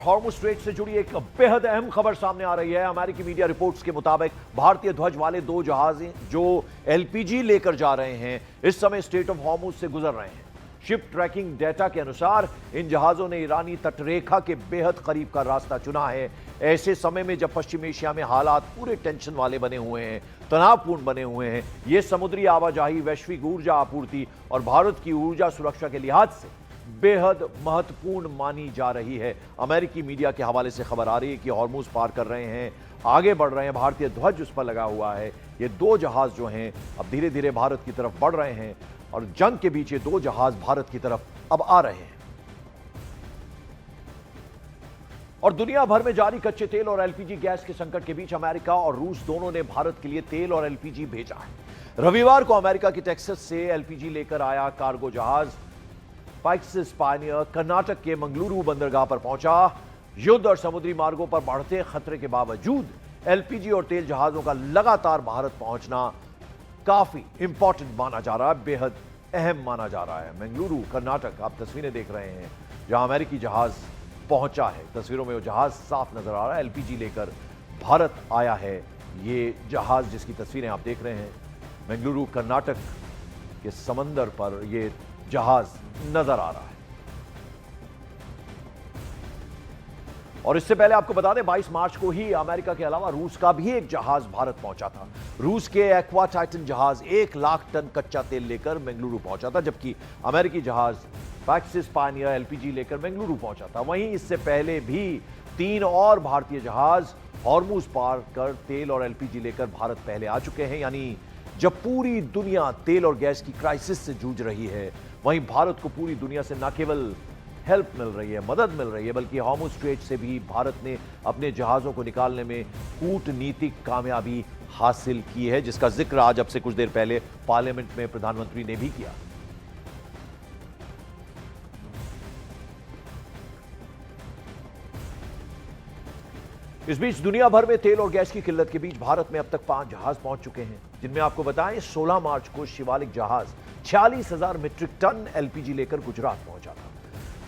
Hormuz straight से जुड़ी एक बेहद अहम खबर सामने आ रही है। अमेरिकी मीडिया रिपोर्ट्स के मुताबिक भारतीय ध्वज वाले दो जहाज जो एलपीजी लेकर जा रहे हैं इस समय स्ट्रेट ऑफ हॉर्मुज़ से गुजर रहे हैं। शिप ट्रैकिंग डेटा के अनुसार इन जहाजों ने ईरानी तटरेखा के बेहद करीब का रास्ता चुना है। ऐसे समय में जब पश्चिम एशिया में हालात पूरे टेंशन वाले बने हुए हैं, तनावपूर्ण बने हुए हैं, ये समुद्री आवाजाही वैश्विक ऊर्जा आपूर्ति और भारत की ऊर्जा सुरक्षा के लिहाज से बेहद महत्वपूर्ण मानी जा रही है। अमेरिकी मीडिया के हवाले से खबर आ रही है कि हॉर्मुज़ पार कर रहे हैं, आगे बढ़ रहे हैं, भारतीय ध्वज उस पर लगा हुआ है। ये दो जहाज जो हैं अब धीरे धीरे भारत की तरफ बढ़ रहे हैं और जंग के बीच ये दो जहाज भारत की तरफ अब आ रहे हैं। और दुनिया भर में जारी कच्चे तेल और एलपीजी गैस के संकट के बीच अमेरिका और रूस दोनों ने भारत के लिए तेल और एलपीजी भेजा है। रविवार को अमेरिका की टेक्सास से एलपीजी लेकर आया कार्गो जहाज पाइक्सिस पायनियर कर्नाटक के मंगलुरु बंदरगाह पर पहुंचा। युद्ध और समुद्री मार्गों पर बढ़ते खतरे के बावजूद एलपीजी और तेल जहाजों का लगातार भारत पहुंचना काफी इंपॉर्टेंट माना जा रहा है, बेहद अहम माना जा रहा है। मंगलुरु कर्नाटक आप तस्वीरें देख रहे हैं जहां अमेरिकी जहाज पहुंचा है। तस्वीरों में वो जहाज साफ नजर आ रहा है, एलपीजी लेकर भारत आया है ये जहाज जिसकी तस्वीरें आप देख रहे हैं। मंगलुरु कर्नाटक के समंदर पर ये जहाज नजर आ रहा है। और इससे पहले आपको बता दें 22 मार्च को ही अमेरिका के अलावा रूस का भी एक जहाज भारत पहुंचा था। रूस के एक्वा टाइटन जहाज 1 लाख टन कच्चा तेल लेकर बेंगलुरु पहुंचा था, जबकि अमेरिकी जहाज पैक्सिस पायनियर एलपीजी लेकर बेंगलुरु पहुंचा था। वहीं इससे पहले भी 3 और भारतीय जहाज हॉर्मुज़ पार कर तेल और एलपीजी लेकर भारत पहले आ चुके हैं। यानी जब पूरी दुनिया तेल और गैस की क्राइसिस से जूझ रही है, वहीं भारत को पूरी दुनिया से न केवल हेल्प मिल रही है, मदद मिल रही है, बल्कि हॉर्मुज़ स्ट्रेट से भी भारत ने अपने जहाज़ों को निकालने में कूटनीतिक कामयाबी हासिल की है, जिसका जिक्र आज अब से कुछ देर पहले पार्लियामेंट में प्रधानमंत्री ने भी किया। इस बीच दुनिया भर में तेल और गैस की किल्लत के बीच भारत में अब तक 5 जहाज पहुंच चुके हैं, जिनमें आपको बताएं 16 मार्च को शिवालिक जहाज 46,000 मीट्रिक टन एलपीजी लेकर गुजरात पहुंचा था।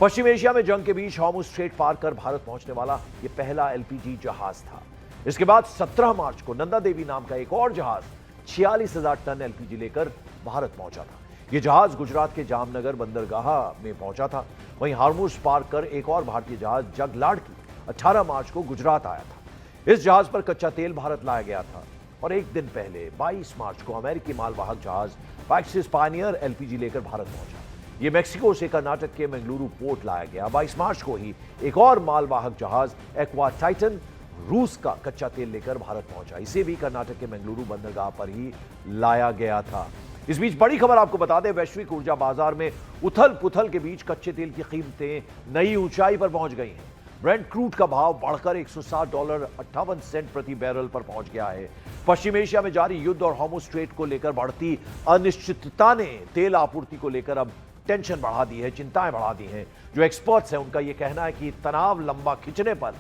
पश्चिम एशिया में जंग के बीच हॉर्मुज़ स्ट्रेट पार कर भारत पहुंचने वाला यह पहला एलपीजी जहाज था। इसके बाद 17 मार्च को नंदा देवी नाम का एक और जहाज 46,000 टन एलपीजी लेकर भारत पहुंचा था। यह जहाज गुजरात के जामनगर बंदरगाह में पहुंचा था। वहीं हॉर्मुज़ पार कर एक और भारतीय जहाज जगलाड़की 18 मार्च को गुजरात आया था। इस जहाज पर कच्चा तेल भारत लाया गया था और एक दिन पहले 22 मार्च को अमेरिकी मालवाहक जहाज पैक्सिस पायनियर एलपीजी लेकर भारत पहुंचा। यह मेक्सिको से कर्नाटक के मंगलुरु पोर्ट लाया गया। 22 मार्च को ही एक और मालवाहक जहाज एक्वा टाइटन रूस का कच्चा तेल लेकर भारत पहुंचा। इसे भी कर्नाटक के मंगलुरु बंदरगाह पर ही लाया गया था। इस बीच बड़ी खबर आपको बता दें, वैश्विक ऊर्जा बाजार में उथल पुथल के बीच कच्चे तेल की कीमतें नई ऊंचाई पर पहुंच गई हैं। ब्रेंट क्रूड का भाव बढ़कर $160.58 प्रति बैरल पर पहुंच गया है। पश्चिम एशिया में जारी युद्ध और हॉर्मुज़ स्ट्रेट को लेकर बढ़ती अनिश्चितता ने तेल आपूर्ति को लेकर अब टेंशन बढ़ा दी है, चिंताएं बढ़ा दी हैं। जो एक्सपर्ट्स हैं उनका यह कहना है कि तनाव लंबा खिंचने पर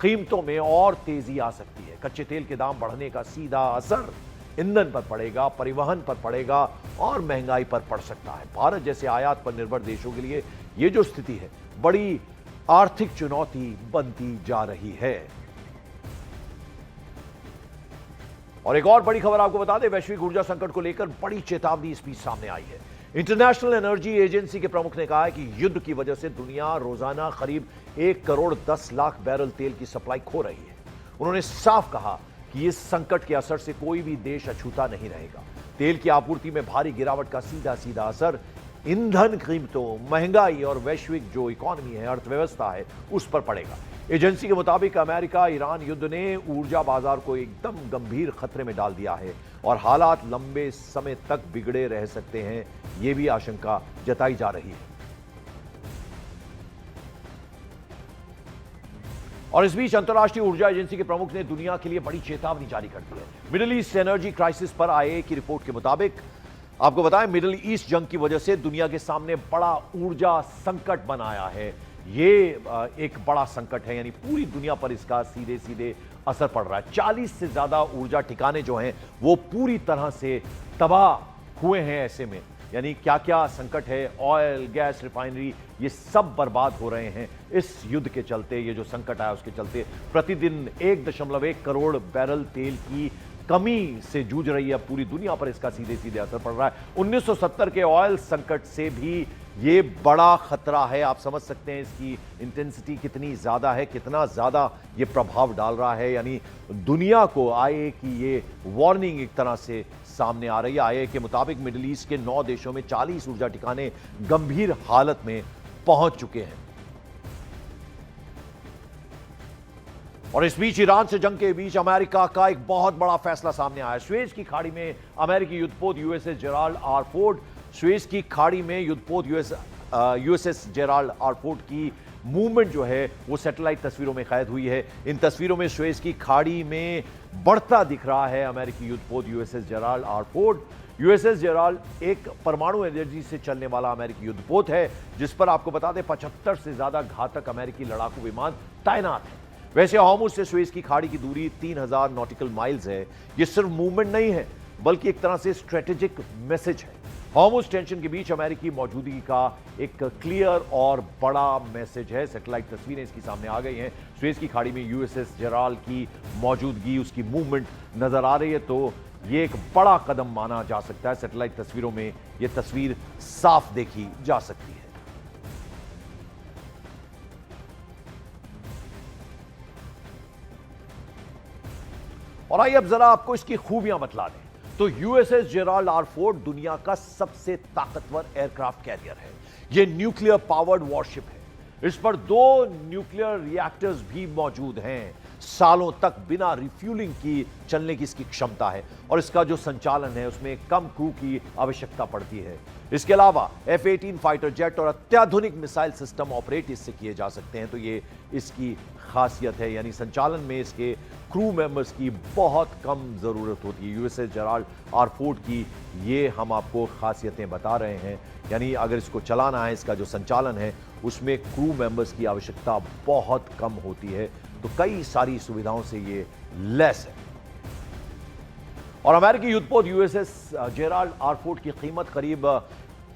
कीमतों में और तेजी आ सकती है। कच्चे तेल के दाम बढ़ने का सीधा असर ईंधन पर पड़ेगा, परिवहन पर पड़ेगा और महंगाई पर पड़ सकता है। भारत जैसे आयात पर निर्भर देशों के लिए यह जो स्थिति है बड़ी आर्थिक चुनौती बनती जा रही है। और एक और बड़ी खबर आपको बता दें, वैश्विक ऊर्जा संकट को लेकर बड़ी चेतावनी इस बीच सामने आई है। इंटरनेशनल एनर्जी एजेंसी के प्रमुख ने कहा है कि युद्ध की वजह से दुनिया रोजाना करीब 1 करोड़ 10 लाख बैरल तेल की सप्लाई खो रही है। उन्होंने साफ कहा कि इस संकट के असर से कोई भी देश अछूता नहीं रहेगा। तेल की आपूर्ति में भारी गिरावट का सीधा सीधा असर ईंधन कीमतों, महंगाई और वैश्विक जो इकोनॉमी है, अर्थव्यवस्था है, उस पर पड़ेगा। एजेंसी के मुताबिक अमेरिका ईरान युद्ध ने ऊर्जा बाजार को एकदम गंभीर खतरे में डाल दिया है और हालात लंबे समय तक बिगड़े रह सकते हैं, यह भी आशंका जताई जा रही है। और इस बीच अंतर्राष्ट्रीय ऊर्जा एजेंसी के प्रमुख ने दुनिया के लिए बड़ी चेतावनी जारी कर दी है। मिडिल ईस्ट एनर्जी क्राइसिस पर आईईए की रिपोर्ट के मुताबिक आपको बताएं, मिडिल ईस्ट जंग की वजह से दुनिया के सामने बड़ा ऊर्जा संकट बनाया है। ये एक बड़ा संकट है, यानी पूरी दुनिया पर इसका सीधे सीधे असर पड़ रहा है। 40 से ज्यादा ऊर्जा ठिकाने जो हैं वो पूरी तरह से तबाह हुए हैं। ऐसे में यानी क्या क्या संकट है, ऑयल, गैस, रिफाइनरी, ये सब बर्बाद हो रहे हैं इस युद्ध के चलते। ये जो संकट आया उसके चलते प्रतिदिन 1.1 करोड़ बैरल तेल की कमी से जूझ रही है पूरी दुनिया पर। इसका सीधे सीधे असर पड़ रहा है। 1970 के ऑयल संकट से भी ये बड़ा खतरा है। आप समझ सकते हैं इसकी इंटेंसिटी कितनी ज्यादा है, कितना ज्यादा ये प्रभाव डाल रहा है। यानी दुनिया को आईए की ये वार्निंग एक तरह से सामने आ रही है। आईए के मुताबिक मिडिल ईस्ट के 9 देशों में 40 ऊर्जा ठिकाने गंभीर हालत में पहुंच चुके हैं। और इस बीच ईरान से जंग के बीच अमेरिका का एक बहुत बड़ा फैसला सामने आया। स्वेज की खाड़ी में अमेरिकी युद्धपोत USS Gerald R Ford, Suez की खाड़ी में युद्धपोत यूएसएस जेराल्ड आर फोर्ड की मूवमेंट जो है वो सैटेलाइट तस्वीरों में कैद हुई है। इन तस्वीरों में स्वेज की खाड़ी में बढ़ता दिख रहा है अमेरिकी युद्धपोत USS Gerald R Ford. USS Gerald एक परमाणु एनर्जी से चलने वाला अमेरिकी युद्धपोत है, जिस पर आपको बता दें 75 से ज्यादा घातक अमेरिकी लड़ाकू विमान तैनात हैं। वैसे हॉर्मुज से सुएज की खाड़ी की दूरी 3000 नॉटिकल माइल्स है। यह सिर्फ मूवमेंट नहीं है बल्कि एक तरह से स्ट्रेटेजिक मैसेज है। हॉर्मुज टेंशन के बीच अमेरिकी मौजूदगी का एक क्लियर और बड़ा मैसेज है। सैटेलाइट तस्वीरें इसकी सामने आ गई हैं। सुएज की खाड़ी में यूएसएस जेराल्ड की मौजूदगी, उसकी मूवमेंट नजर आ रही है, तो यह एक बड़ा कदम माना जा सकता है। सैटेलाइट तस्वीरों में यह तस्वीर साफ देखी जा सकती है। और आइए अब जरा आपको इसकी खूबियां बतला दें। तो यूएसएस जेराल्ड आर फोर्ड दुनिया का सबसे ताकतवर एयरक्राफ्ट कैरियर है। यह न्यूक्लियर पावर्ड वॉरशिप है। इस पर 2 न्यूक्लियर रिएक्टर्स भी मौजूद हैं। सालों तक बिना रिफ्यूलिंग की चलने की इसकी क्षमता है और इसका जो संचालन है उसमें कम क्रू की आवश्यकता पड़ती है। इसके अलावा F-18 फाइटर जेट और अत्याधुनिक मिसाइल सिस्टम ऑपरेट इससे किए जा सकते हैं, तो ये इसकी खासियत है। यानी संचालन में इसके क्रू मेंबर्स की बहुत कम जरूरत होती है। यूएसएस जेराल्ड आर फोर्ड की ये हम आपको खासियतें बता रहे हैं। यानी अगर इसको चलाना है, इसका जो संचालन है उसमें क्रू मेंबर्स की आवश्यकता बहुत कम होती है, तो कई सारी सुविधाओं से ये लैस है। और अमेरिकी युद्धपोत यूएसएस जेराल्ड आर फोर्ड की कीमत करीब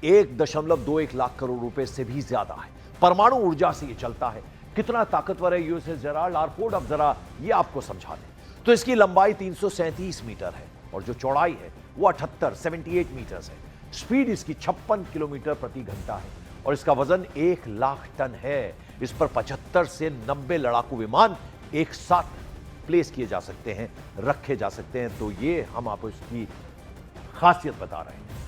1.21 लाख करोड़ रुपए से भी ज्यादा है। परमाणु ऊर्जा से ये चलता है। कितना ताकतवर है यूएसएस जेराल्ड आर फोर्ड, अब जरा ये आपको समझा दें। तो इसकी लंबाई 337 मीटर है और जो चौड़ाई है वो 78 मीटर है। स्पीड इसकी 56 किलोमीटर प्रति घंटा है और इसका वजन 1 लाख टन है। इस पर 75 से 90 लड़ाकू विमान एक साथ प्लेस किए जा सकते हैं, रखे जा सकते हैं। तो ये हम आपको इसकी खासियत बता रहे हैं।